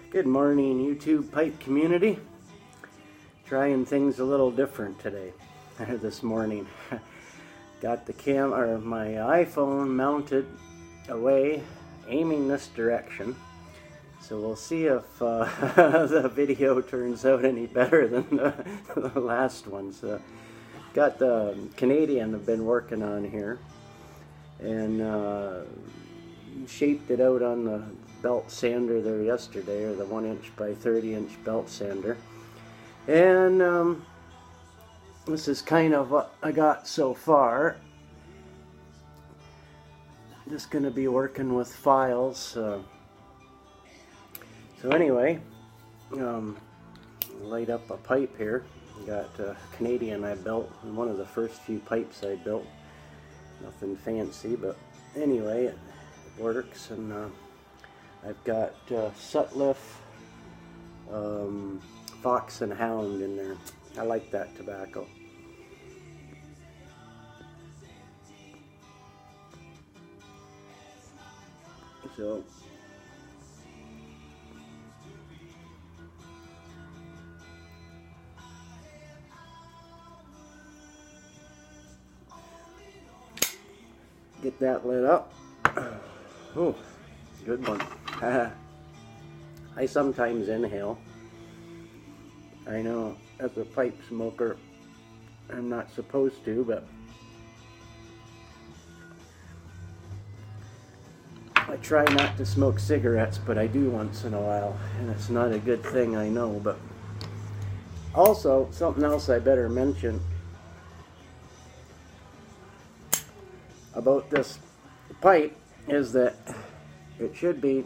Good morning, YouTube pipe community. Trying things a little different today, this morning. Got the my iPhone mounted away, aiming this direction. So we'll see if the video turns out any better than the last ones. Got the Canadian I've been working on here, and shaped it out on the belt sander there yesterday, or the 1" by 30" belt sander. And this is kind of what I got so far. Just going to be working with files. So anyway, light up a pipe here. Got a Canadian I built, one of the first few pipes I built. Nothing fancy, but anyway, it works. And I've got Sutliff, Fox and Hound in there. I like that tobacco. So get that lit up. Oh, good one. I sometimes inhale. I know as a pipe smoker I'm not supposed to, but I try not to smoke cigarettes, but I do once in a while, and it's not a good thing, I know. But also, something else I better mention about this pipe is that it should be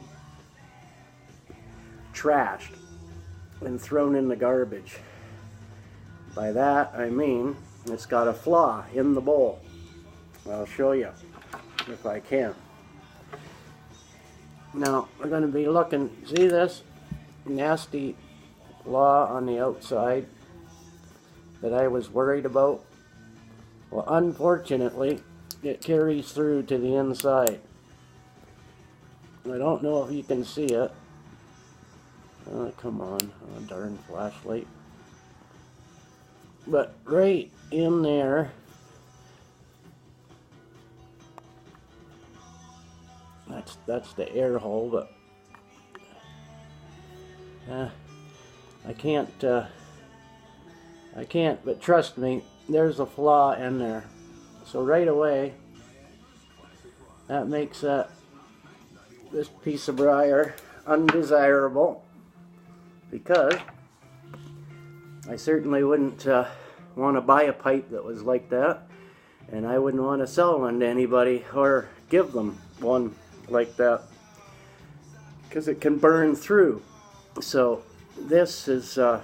trashed and thrown in the garbage. By that I mean it's got a flaw in the bowl. I'll show you if I can. Now we're going to be looking, see this nasty flaw on the outside that I was worried about? Well, unfortunately it carries through to the inside. I don't know if you can see it. Oh, come on, oh, darn flashlight. But right in there, that's the air hole, but I can't, but trust me, there's a flaw in there. So right away, that makes this piece of briar undesirable, because I certainly wouldn't want to buy a pipe that was like that, and I wouldn't want to sell one to anybody or give them one like that, because it can burn through. So this is going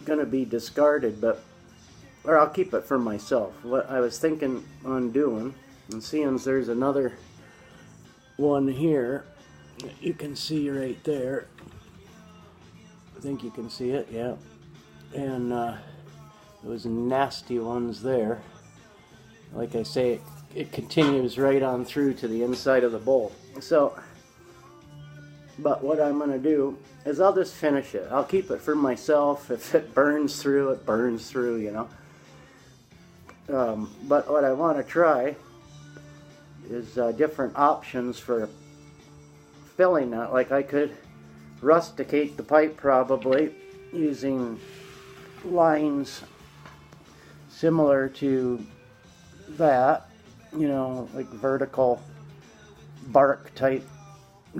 to be discarded, or I'll keep it for myself. What I was thinking on doing, and seeing there's another one here that you can see right there. I think you can see it, yeah. And those nasty ones there. Like I say, it continues right on through to the inside of the bowl. So, but what I'm going to do is I'll just finish it. I'll keep it for myself. If it burns through, it burns through, you know. But what I want to try is different options for filling that. Like I could rusticate the pipe probably using lines similar to that, you know, like vertical bark type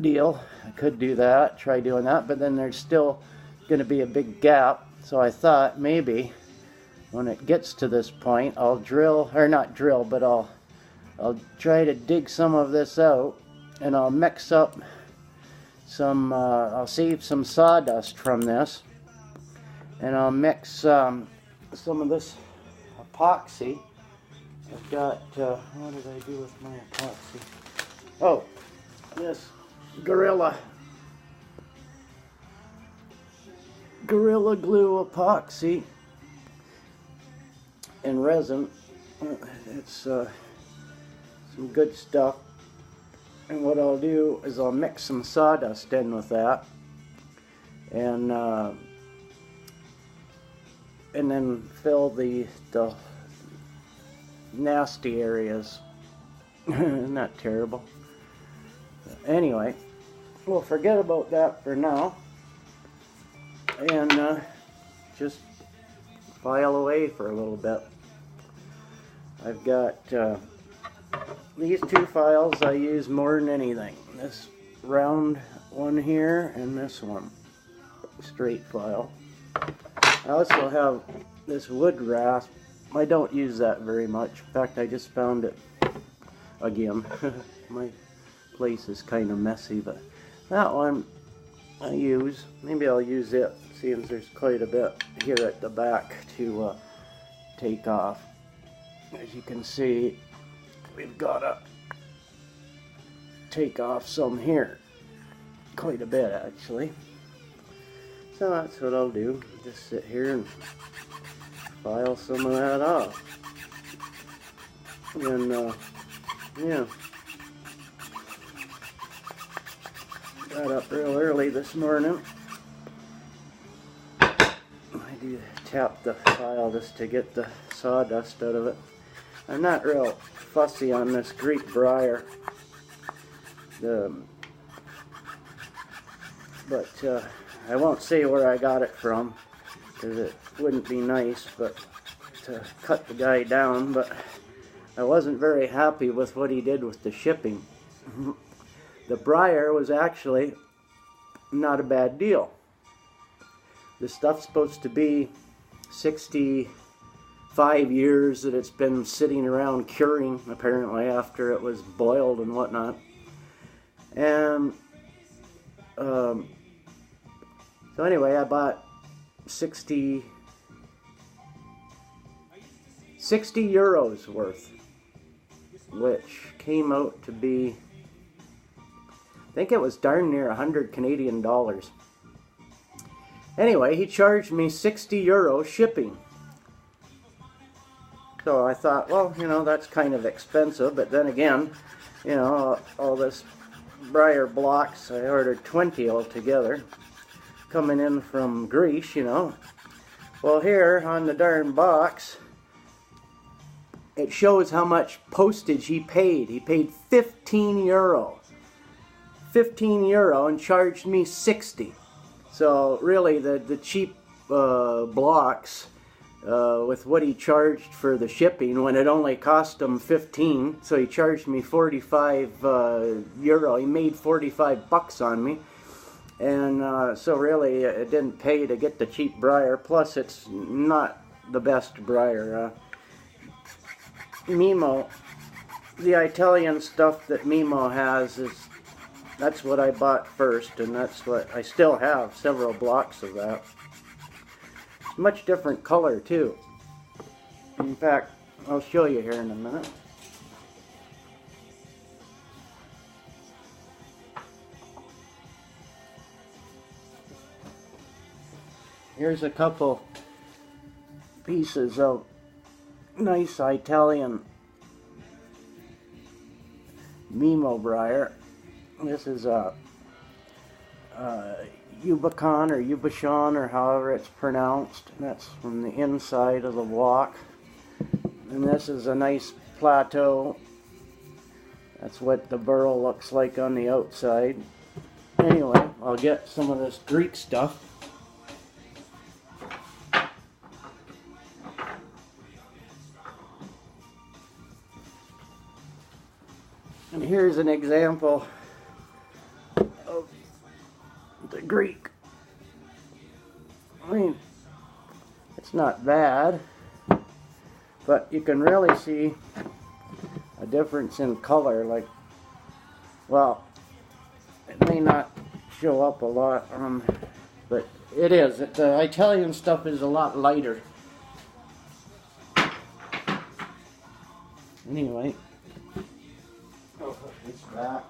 deal. I could do that, try doing that, but then there's still going to be a big gap. So I thought maybe when it gets to this point, I'll drill, or not drill, but I'll try to dig some of this out, and I'll mix up some, I'll save some sawdust from this, and I'll mix some of this epoxy. I've got, what did I do with my epoxy? Oh, this Gorilla Glue epoxy and resin. It's some good stuff. And what I'll do is I'll mix some sawdust in with that, and then fill the nasty areas. Not terrible. Anyway, we'll forget about that for now, and just file away for a little bit. I've got these two files I use more than anything. This round one here and this one, straight file. I also have this wood rasp. I don't use that very much. In fact, I just found it again. My place is kind of messy, but that one I use. Maybe I'll use it, seeing there's quite a bit here at the back to take off. As you can see, we've got to take off some here. Quite a bit, actually. So that's what I'll do. Just sit here and file some of that off. And, yeah. Got up real early this morning. I do tap the file just to get the sawdust out of it. I'm not real fussy on this Greek briar, but I won't say where I got it from, because it wouldn't be nice but to cut the guy down, but I wasn't very happy with what he did with the shipping. The briar was actually not a bad deal. The stuff's supposed to be 65 years that it's been sitting around curing, apparently, after it was boiled and whatnot. And so anyway, I bought 60 euros worth, which came out to be, I think it was darn near 100 Canadian dollars. Anyway, he charged me 60 euros shipping. So I thought, well, you know, that's kind of expensive, but then again, you know, all this briar blocks, I ordered 20 altogether, coming in from Greece, you know. Well, here on the darn box, it shows how much postage he paid. He paid 15 euro. 15 euro and charged me 60. So really the cheap blocks, with what he charged for the shipping, when it only cost him 15, so he charged me 45 euro. He made 45 bucks on me, and so really it didn't pay to get the cheap briar. Plus it's not the best briar. Mimo, the Italian stuff that Mimo has, that's what I bought first, and that's what I still have, several blocks of that. Much different color too. In fact, I'll show you here in a minute. Here's a couple pieces of nice Italian Mimo briar. This is a Ubicon or Ubicon or however it's pronounced. That's from the inside of the block. And this is a nice plateau. That's what the burl looks like on the outside. Anyway, I'll get some of this Greek stuff. And here's an example of the Greek. I mean, it's not bad, but you can really see a difference in color. Like, well, it may not show up a lot, but it is. The Italian stuff is a lot lighter. Anyway, I'll put this back.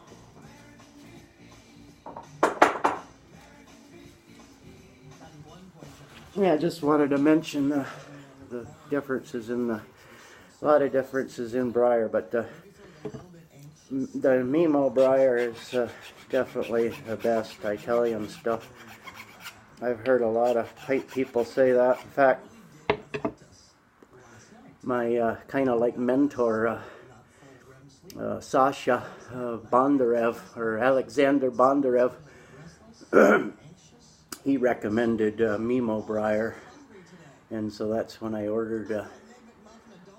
Yeah, I just wanted to mention the differences in a lot of differences in briar, but the Mimo briar is definitely the best Italian stuff. I've heard a lot of pipe people say that. In fact, my kind of like mentor, Sasha Bondarev, or Alexander Bondarev, he recommended Mimo briar, and so that's when I ordered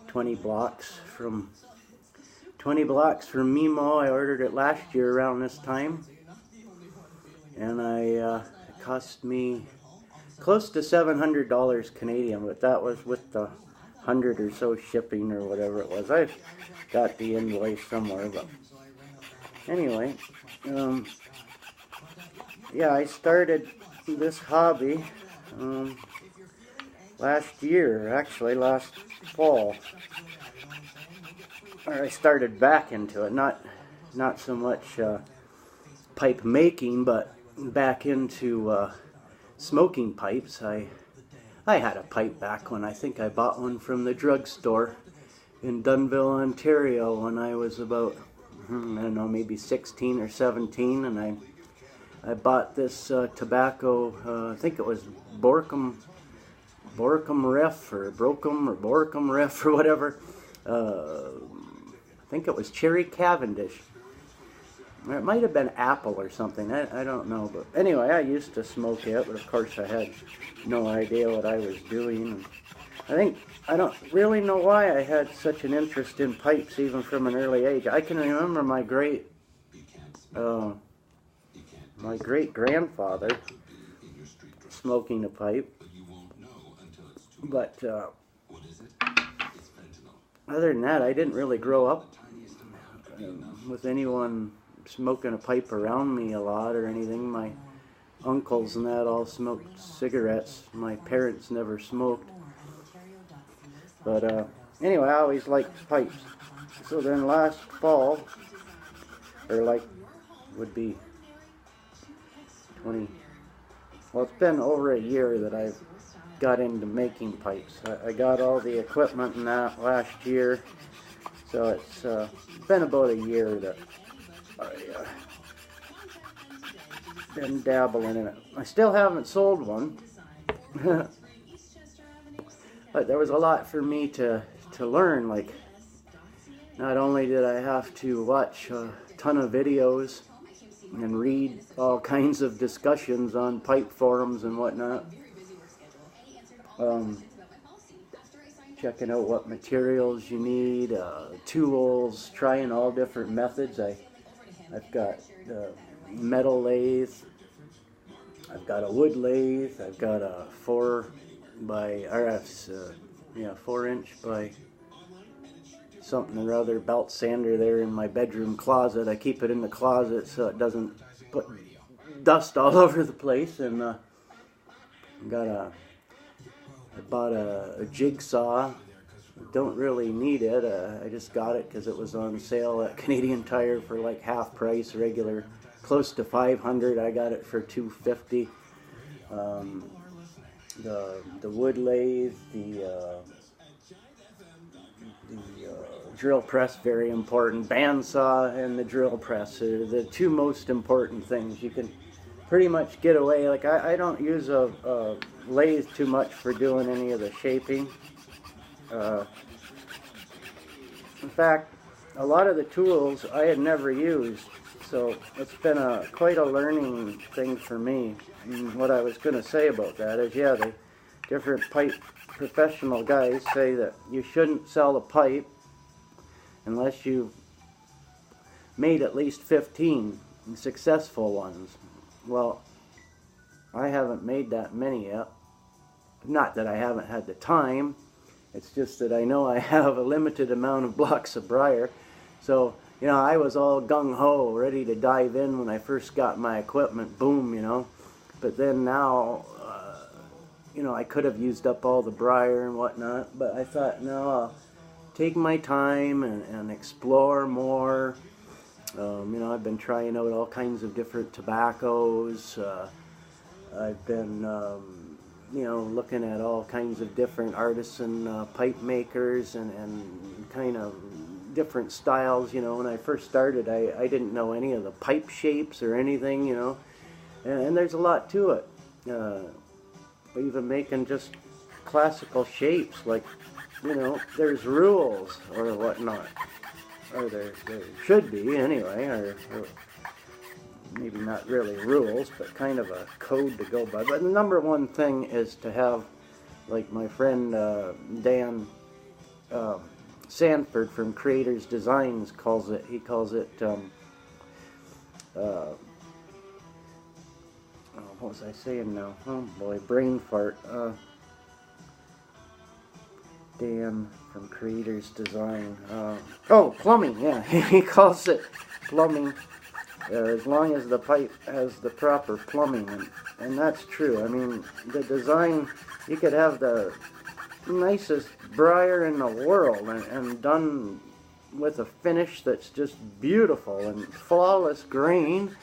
20 blocks from Mimo. I ordered it last year around this time, and it cost me close to $700 Canadian, but that was with the 100 or so shipping or whatever it was. I've got the invoice somewhere, but anyway, yeah, I started this hobby last year, actually last fall. Or I started back into it, not so much pipe making, but back into smoking pipes. I had a pipe back when I think I bought one from the drugstore in Dunnville, Ontario, when I was about, I don't know, maybe 16 or 17, and I bought this tobacco, I think it was Borkum Ref, or Brokum, or Borkum Ref, or whatever. I think it was Cherry Cavendish. It might have been Apple or something, I don't know, but anyway, I used to smoke it, but of course I had no idea what I was doing. I don't really know why I had such an interest in pipes even from an early age. I can remember my great grandfather smoking a pipe, but other than that, I didn't really grow up with anyone smoking a pipe around me a lot or anything. My uncles and that all smoked cigarettes. My parents never smoked. But anyway, I always liked pipes. So then last fall, or like would be 20, well, it's been over a year that I've got into making pipes. I got all the equipment and that last year, so it's been about a year that I've been dabbling in it. I still haven't sold one, but there was a lot for me to learn. Like, not only did I have to watch a ton of videos and read all kinds of discussions on pipe forums and whatnot, checking out what materials you need, tools, trying all different methods. I've got metal lathe, I've got a wood lathe, I've got a 4 inch by something or other belt sander there in my bedroom closet. I keep it in the closet so it doesn't put dust all over the place. And I bought a jigsaw. Don't really need it. I just got it because it was on sale at Canadian Tire for like half price, regular close to $500. I got it for $250. The wood lathe, the drill press, very important. Bandsaw and the drill press are the two most important things. You can pretty much get away. Like, I don't use a lathe too much for doing any of the shaping. In fact, a lot of the tools I had never used, so it's been quite a learning thing for me. And what I was going to say about that is, yeah, the different pipe professional guys say that you shouldn't sell a pipe unless you've made at least 15 successful ones. Well, I haven't made that many yet. Not that I haven't had the time, it's just that I know I have a limited amount of blocks of briar. So, you know, I was all gung-ho, ready to dive in when I first got my equipment, boom, you know. But then now, you know, I could have used up all the briar and whatnot, but I thought, no, I'll take my time and explore more. You know, I've been trying out all kinds of different tobaccos. I've been, you know, looking at all kinds of different artisan pipe makers and kind of different styles. You know, when I first started, I didn't know any of the pipe shapes or anything, you know, and there's a lot to it. Even making just classical shapes, like, you know, there's rules or whatnot, or there should be anyway, or maybe not really rules, but kind of a code to go by. But the number one thing is to have, like my friend Dan Sanford from Creators Designs calls it, he calls it, what was I saying now? Oh boy, brain fart. Dan from Creators Design. Oh, plumbing, yeah. He calls it plumbing. As long as the pipe has the proper plumbing, and that's true. I mean, the design, you could have the nicest briar in the world and done with a finish that's just beautiful and flawless grain,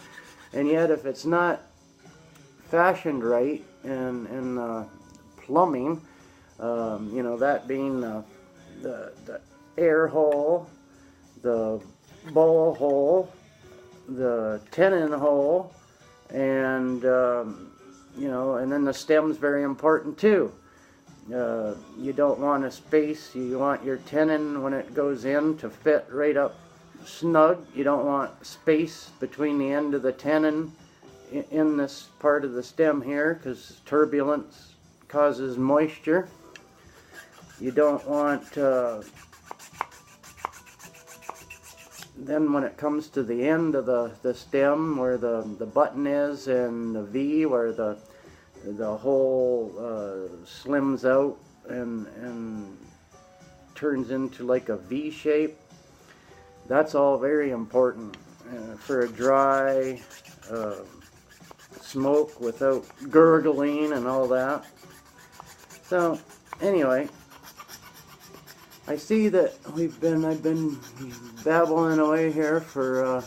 and yet if it's not fashioned right in plumbing, you know, that being the air hole, the bowl hole, the tenon hole, and you know, and then the stem's very important too. You don't want a space. You want your tenon when it goes in to fit right up snug. You don't want space between the end of the tenon in this part of the stem here, because turbulence causes moisture. You don't want then when it comes to the end of the stem where the button is, and the V where the hole slims out and turns into like a V shape, that's all very important for a dry smoke without gurgling and all that. So anyway, I see that I've been babbling away here for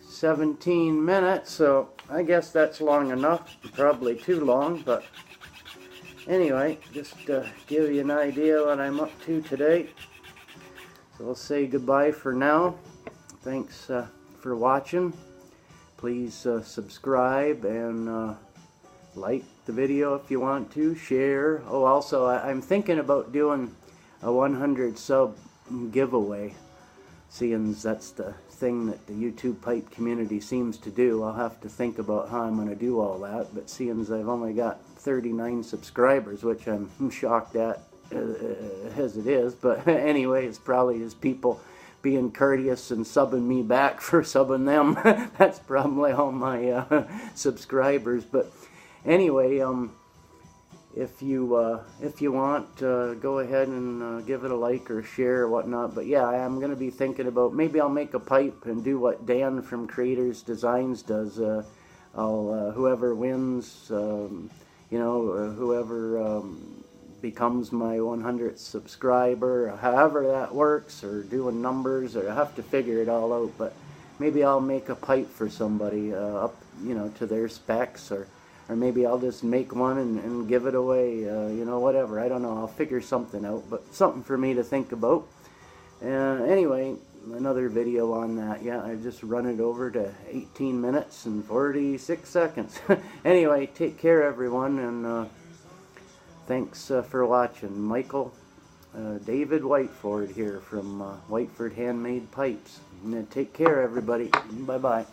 17 minutes, so I guess that's long enough. Probably too long, but anyway, just give you an idea what I'm up to today. So we'll say goodbye for now. Thanks for watching. Please subscribe and like the video if you want to. Share. Oh, also, I'm thinking about doing a 100 sub giveaway, seeing that's the thing that the YouTube pipe community seems to do. I'll have to think about how I'm going to do all that, but seeing as I've only got 39 subscribers, which I'm shocked at as it is, but anyway, it's probably just people being courteous and subbing me back for subbing them. That's probably all my subscribers. But anyway, if you want, go ahead and give it a like or share or whatnot. But yeah, I'm going to be thinking about, maybe I'll make a pipe and do what Dan from Creators Designs does. Whoever wins, you know, whoever becomes my 100th subscriber, or however that works, or doing numbers, or I have to figure it all out. But maybe I'll make a pipe for somebody up, you know, to their specs, or maybe I'll just make one and give it away, you know, whatever. I don't know. I'll figure something out, but something for me to think about. Anyway, another video on that. Yeah, I just run it over to 18 minutes and 46 seconds. Anyway, take care, everyone, and thanks for watching. Michael David Whiteford here from Whiteford Handmade Pipes. And take care, everybody. Bye-bye.